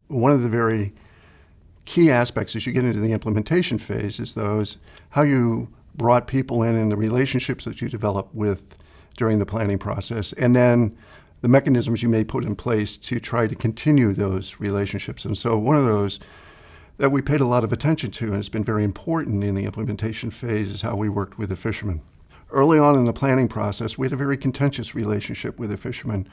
One of the very key aspects as you get into the implementation phase is how you brought people in and the relationships that you develop with during the planning process, and then the mechanisms you may put in place to try to continue those relationships. And so one of those that we paid a lot of attention to, and it's been very important in the implementation phase, is how we worked with the fishermen. Early on in the planning process, we had a very contentious relationship with the fishermen.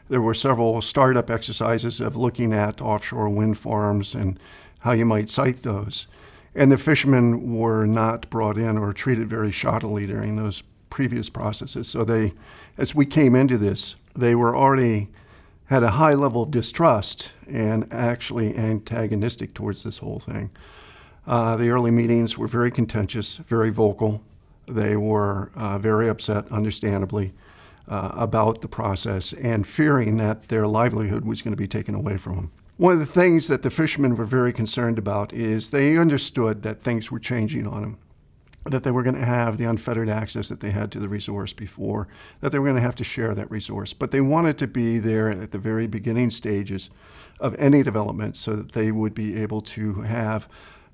There were several startup exercises of looking at offshore wind farms and how you might site those. And the fishermen were not brought in or treated very shoddily during those previous processes. So as we came into this, they were already had a high level of distrust and actually antagonistic towards this whole thing. The early meetings were very contentious, very vocal. They were very upset, understandably, about the process and fearing that their livelihood was going to be taken away from them. One of the things that the fishermen were very concerned about is they understood that things were changing on them, that they were going to have the unfettered access that they had to the resource before, that they were going to have to share that resource. But they wanted to be there at the very beginning stages of any development so that they would be able to have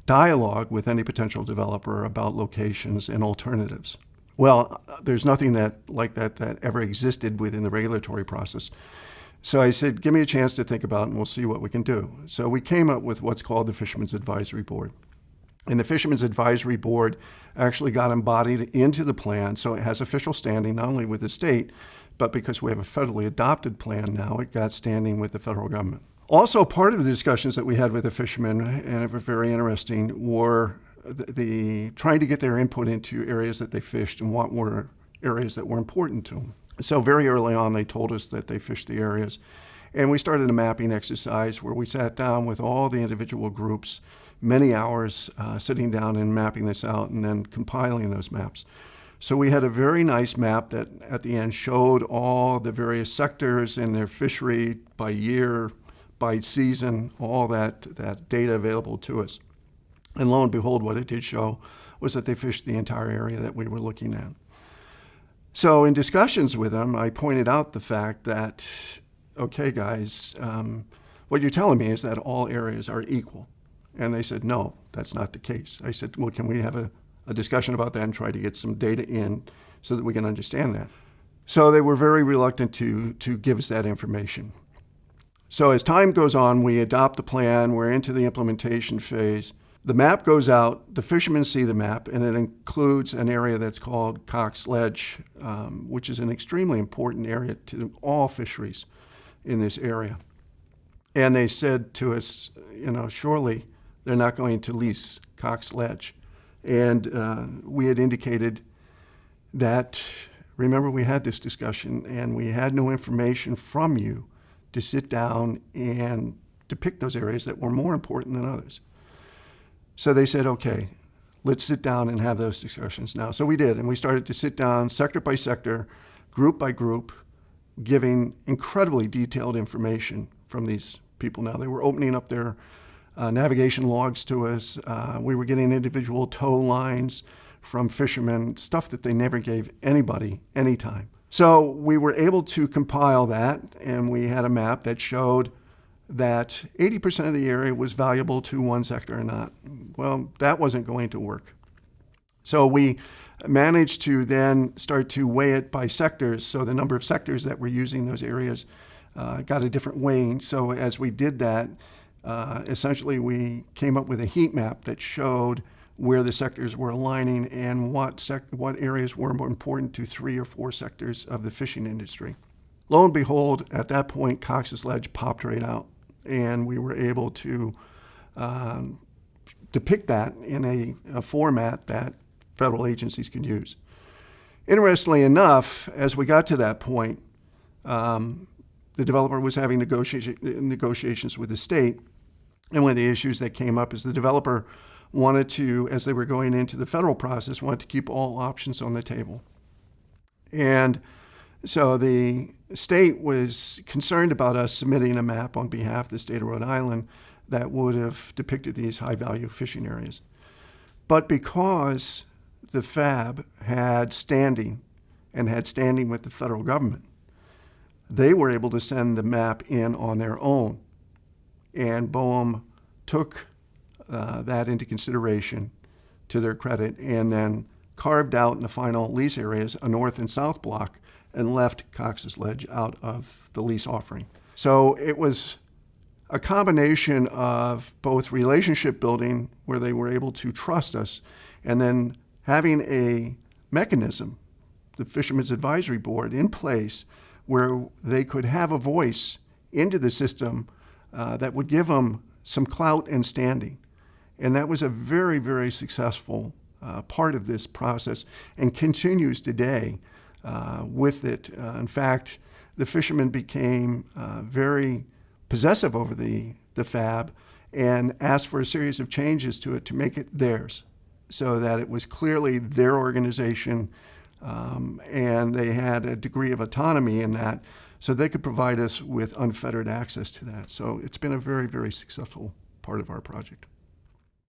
dialogue with any potential developer about locations and alternatives. Well, there's nothing like that ever existed within the regulatory process. So I said, give me a chance to think about it and we'll see what we can do. So we came up with what's called the Fishermen's Advisory Board. And the Fishermen's Advisory Board actually got embodied into the plan, so it has official standing not only with the state, but because we have a federally adopted plan now, it got standing with the federal government. Also, part of the discussions that we had with the fishermen, and it were very interesting, were the trying to get their input into areas that they fished and what were areas that were important to them. So very early on, they told us that they fished the areas. And we started a mapping exercise where we sat down with all the individual groups, many hours sitting down and mapping this out and then compiling those maps. So we had a very nice map that at the end showed all the various sectors and their fishery by year, by season, all that data available to us. And lo and behold, what it did show was that they fished the entire area that we were looking at. So in discussions with them, I pointed out the fact that, okay, guys, what you're telling me is that all areas are equal. And they said, no, that's not the case. I said, well, can we have a discussion about that and try to get some data in so that we can understand that? So they were very reluctant to give us that information. So as time goes on, we adopt the plan, we're into the implementation phase. The map goes out, the fishermen see the map, and it includes an area that's called Cox Ledge, which is an extremely important area to all fisheries in this area. And they said to us, surely they're not going to lease Cox Ledge. And we had indicated that, remember we had this discussion, and we had no information from you to sit down and to pick those areas that were more important than others. So they said, okay, let's sit down and have those discussions now. So we did, and we started to sit down sector by sector, group by group, giving incredibly detailed information from these people now. They were opening up their navigation logs to us. We were getting individual tow lines from fishermen, stuff that they never gave anybody anytime. So we were able to compile that, and we had a map that showed that 80% of the area was valuable to one sector or not. Well, that wasn't going to work. So we managed to then start to weigh it by sectors. So the number of sectors that were using those areas got a different weighing. So as we did that, essentially we came up with a heat map that showed where the sectors were aligning and what areas were more important to 3 or 4 sectors of the fishing industry. Lo and behold, at that point, Cox's Ledge popped right out, and we were able to depict that in a format that federal agencies could use. Interestingly enough, as we got to that point, the developer was having negotiations with the state, and one of the issues that came up is the developer wanted to, as they were going into the federal process, wanted to keep all options on the table. And so the state was concerned about us submitting a map on behalf of the state of Rhode Island that would have depicted these high-value fishing areas. But because the FAB had standing with the federal government, they were able to send the map in on their own. And Boehm took that into consideration to their credit, and then carved out in the final lease areas a north and south block and left Cox's Ledge out of the lease offering. So it was a combination of both relationship building, where they were able to trust us, and then having a mechanism, the Fishermen's Advisory Board, in place where they could have a voice into the system that would give them some clout and standing. And that was a very, very successful part of this process, and continues today with it. In fact, the fishermen became very possessive over the fab and asked for a series of changes to it to make it theirs, so that it was clearly their organization, and they had a degree of autonomy in that, so they could provide us with unfettered access to that. So it's been a very, very successful part of our project.